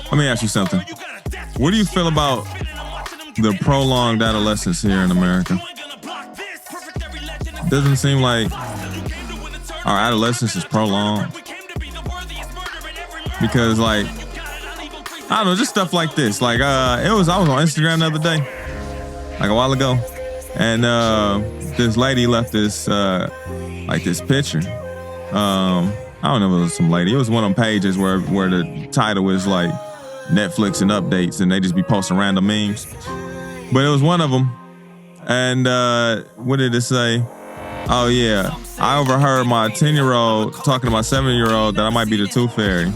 Let me ask you something. What do you feel about the prolonged adolescence here in America? Doesn't seem like our adolescence is prolonged. Because like, I don't know, just stuff like this. Like I was on Instagram the other day, like a while ago, and this lady left this like this picture. I don't know if it was some lady. It was one of them pages where the title was like Netflix and updates, and they just be posting random memes. But it was one of them, and what did it say? Oh yeah, I overheard my 10-year-old talking to my 7-year-old that I might be the Tooth Fairy.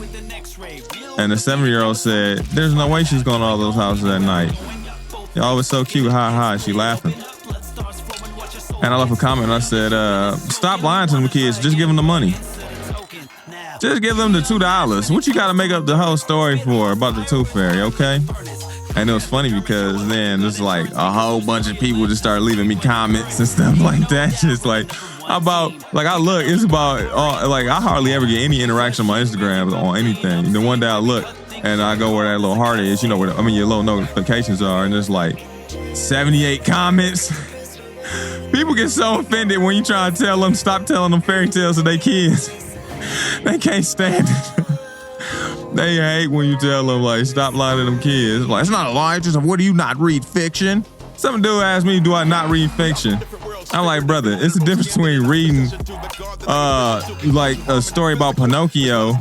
And the 7-year-old said, there's no way she's going to all those houses at night. Y'all was so cute, ha ha, she laughing. And I left a comment and I said, stop lying to them kids, just give them the money. Just give them the $2. What you got to make up the whole story for about the Tooth Fairy, okay? And it was funny because then there's like a whole bunch of people just started leaving me comments and stuff like that. Just like, it's about, like I hardly ever get any interaction on my Instagram on anything. The one day I look and I go where that little heart is, you know, where your little notifications are, and there's like 78 comments. People get so offended when you try to tell them, stop telling them fairy tales to their kids. They can't stand it. They hate when you tell them, like, stop lying to them kids. Like, it's not a lie, it's just, what do you not read fiction? Some dude asked me, do I not read fiction? I'm like, brother, it's the difference between reading, like, a story about Pinocchio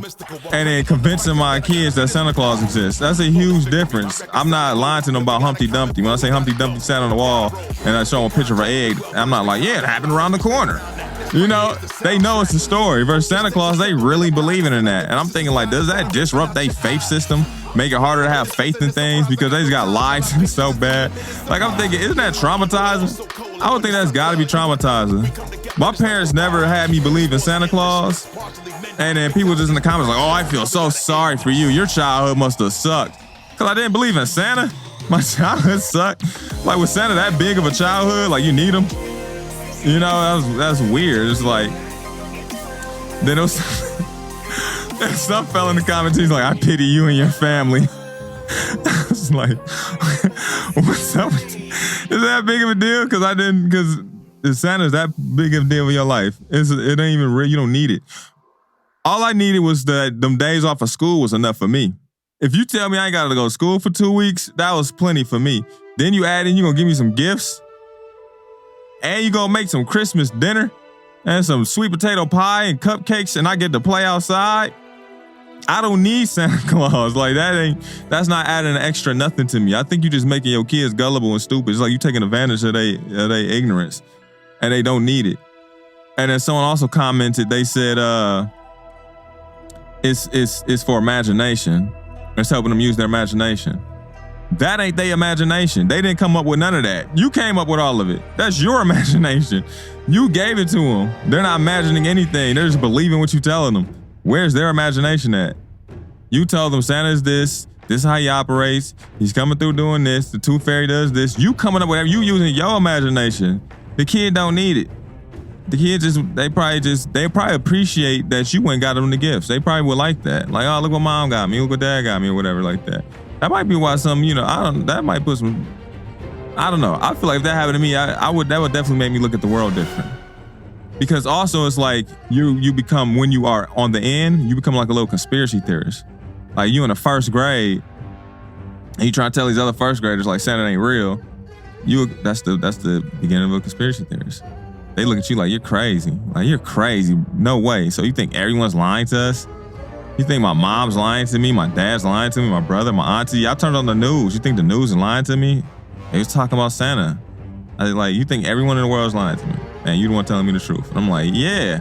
and then convincing my kids that Santa Claus exists. That's a huge difference. I'm not lying to them about Humpty Dumpty. When I say Humpty Dumpty sat on the wall and I show them a picture of an egg, I'm not like, yeah, it happened around the corner. You know, they know it's a story. Versus Santa Claus, they really believing in that. And I'm thinking, like, does that disrupt their faith system? Make it harder to have faith in things because they just got lied to so bad? Like, I'm thinking, isn't that traumatizing? I would think that's got to be traumatizing. My parents never had me believe in Santa Claus. And then people just in the comments like, oh, I feel so sorry for you. Your childhood must have sucked. Because I didn't believe in Santa. My childhood sucked. Like, was Santa that big of a childhood? Like, you need him? You know, that's weird. It's like, then it was some fella in the comments, he's like, I pity you and your family. I was like, what's up with you? Is that big of a deal? Because Santa's that big of a deal in your life. It ain't even real. You don't need it. All I needed was that them days off of school was enough for me. If you tell me I ain't got to go to school for 2 weeks, that was plenty for me. Then you add in, you gonna give me some gifts? And you gonna make some Christmas dinner and some sweet potato pie and cupcakes, and I get to play outside? I don't need Santa Claus. Like, that's not adding an extra nothing to me. I think you just making your kids gullible and stupid. It's like you taking advantage of their ignorance, and they don't need it. And then someone also commented, they said, it's for imagination. It's helping them use their imagination. That ain't their imagination. They didn't come up with none of that. You came up with all of it. That's your imagination. You gave it to them. They're not imagining anything. They're just believing what you're telling them. Where's their imagination at? You told them Santa's this is how he operates. He's coming through doing this. The Tooth Fairy does this. You coming up with whatever. You using your imagination. The kid don't need it. The kid they probably appreciate that you went and got them the gifts. They probably would like that. Like, oh, look what mom got me. Look what dad got me, or whatever like that. That might be why that might put some, I don't know. I feel like if that happened to me, that would definitely make me look at the world different. Because also it's like you become, when you are on the end, you become like a little conspiracy theorist. Like, you in the first grade and you try to tell these other first graders like Santa ain't real. That's the beginning of a conspiracy theorist. They look at you like you're crazy. Like, you're crazy. No way. So you think everyone's lying to us? You think my mom's lying to me? My dad's lying to me? My brother, my auntie? I turned on the news. You think the news is lying to me? They was talking about Santa. You think everyone in the world is lying to me? And you the one telling me the truth. And I'm like, yeah.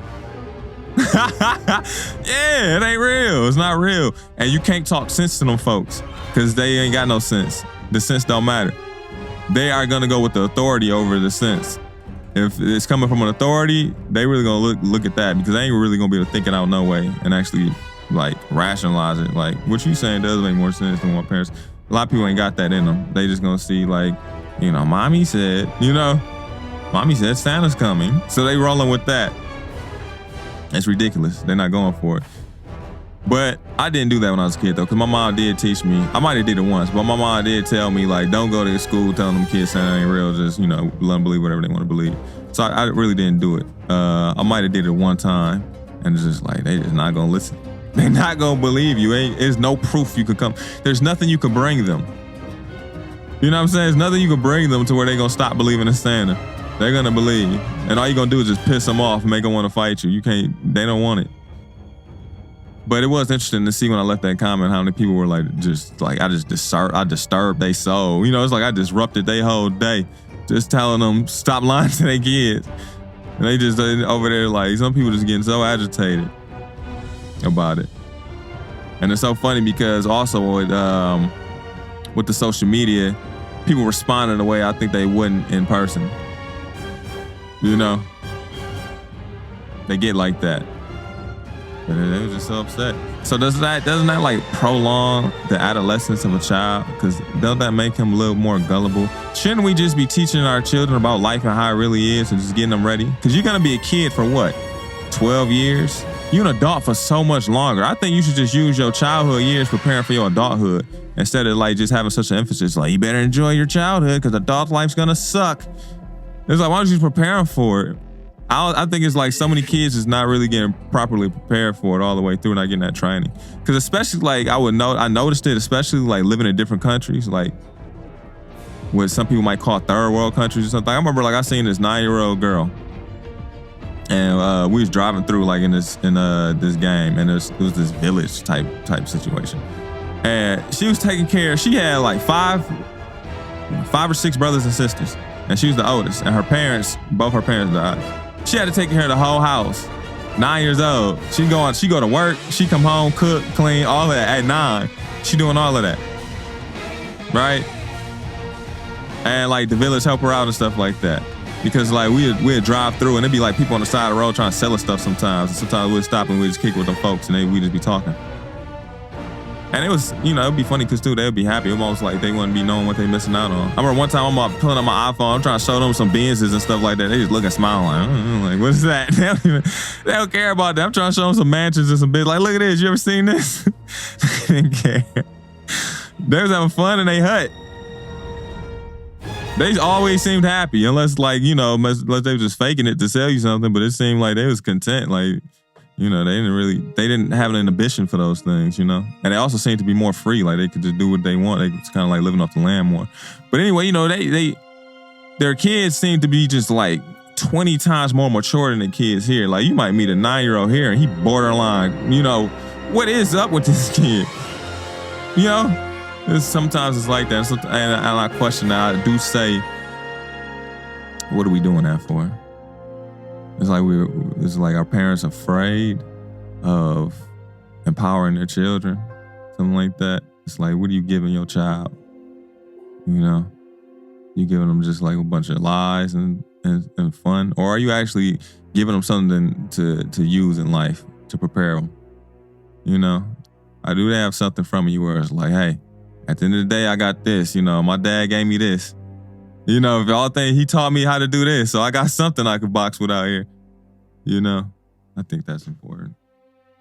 Yeah, it ain't real. It's not real. And you can't talk sense to them folks because they ain't got no sense. The sense don't matter. They are going to go with the authority over the sense. If it's coming from an authority, they really going to look at that, because they ain't really going to be able to think it out no way and actually like rationalize it. Like, what you saying does make more sense than what parents. A lot of people ain't got that in them. They just gonna see like, mommy said, mommy said Santa's coming. So they rolling with that. It's ridiculous. They're not going for it. But I didn't do that when I was a kid though, because my mom did teach me. I might have did it once, but my mom did tell me like, don't go to school telling them kids Santa ain't real. Just let them believe whatever they want to believe. So I really didn't do it. I might have did it one time, and it's just like they just not gonna listen. They're not gonna believe you. There's no proof you could come. There's nothing you can bring them. You know what I'm saying? There's nothing you can bring them to where they're gonna stop believing in Santa. They're gonna believe, and all you're gonna do is just piss them off and make them want to fight you. You can't. They don't want it. But it was interesting to see when I left that comment how many people were like, I disturbed their soul. It's like I disrupted their whole day, just telling them stop lying to their kids. And they just over there like, some people just getting so agitated about it. And it's so funny because also with the social media, people respond in a way I think they wouldn't in person. They get like that. But they were just so upset. So doesn't that like prolong the adolescence of a child? Because doesn't that make him a little more gullible? Shouldn't we just be teaching our children about life and how it really is and just getting them ready? Because you're gonna be a kid for what, 12 years? You're an adult for so much longer. I think you should just use your childhood years preparing for your adulthood instead of like just having such an emphasis like you better enjoy your childhood because adult life's gonna suck. It's like, why don't you just prepare them for it? I think it's like so many kids is not really getting properly prepared for it all the way through, not getting that training. Because especially like I noticed it, especially like living in different countries, like what some people might call third world countries or something. I remember like I seen this 9-year-old girl, and we was driving through like in this game, and it was this village type situation, and she was taking care. She had like five or six brothers and sisters, and she was the oldest, and both her parents died. She had to take care of the whole house. 9 years old. She go to work. She come home, cook, clean, all of that at 9. She doing all of that, right? And like the village help her out and stuff like that. Because like we'd drive through and it'd be like people on the side of the road trying to sell us stuff sometimes. And sometimes we'd stop and we'd just kick with them folks and we'd just be talking. And it was, it'd be funny because too, they'd be happy. Almost like they wouldn't be knowing what they missing out on. I remember one time I'm pulling up my iPhone, I'm trying to show them some Benzes and stuff like that. They just look and smile like what is that? They don't care about that. I'm trying to show them some mansions and some bits. Like, look at this. You ever seen this? They didn't care. They was having fun in their hut. They always seemed happy, unless like, unless they were just faking it to sell you something. But it seemed like they was content. Like, they didn't have an inhibition for those things, And they also seemed to be more free. Like they could just do what they want. They was kind of like living off the land more. But anyway, their kids seem to be just like 20 times more mature than the kids here. Like you might meet a 9-year-old here and he borderline, what is up with this kid? Sometimes it's like that. And I question that. I do say, what are we doing that for? It's like our parents afraid of empowering their children, something like that. It's like, what are you giving your child? You giving them just like a bunch of lies and fun, or are you actually giving them something to use in life to prepare them? I do have something from you where it's like, hey, at the end of the day, I got this. My dad gave me this. If y'all think he taught me how to do this, so I got something I could box with out here. I think that's important.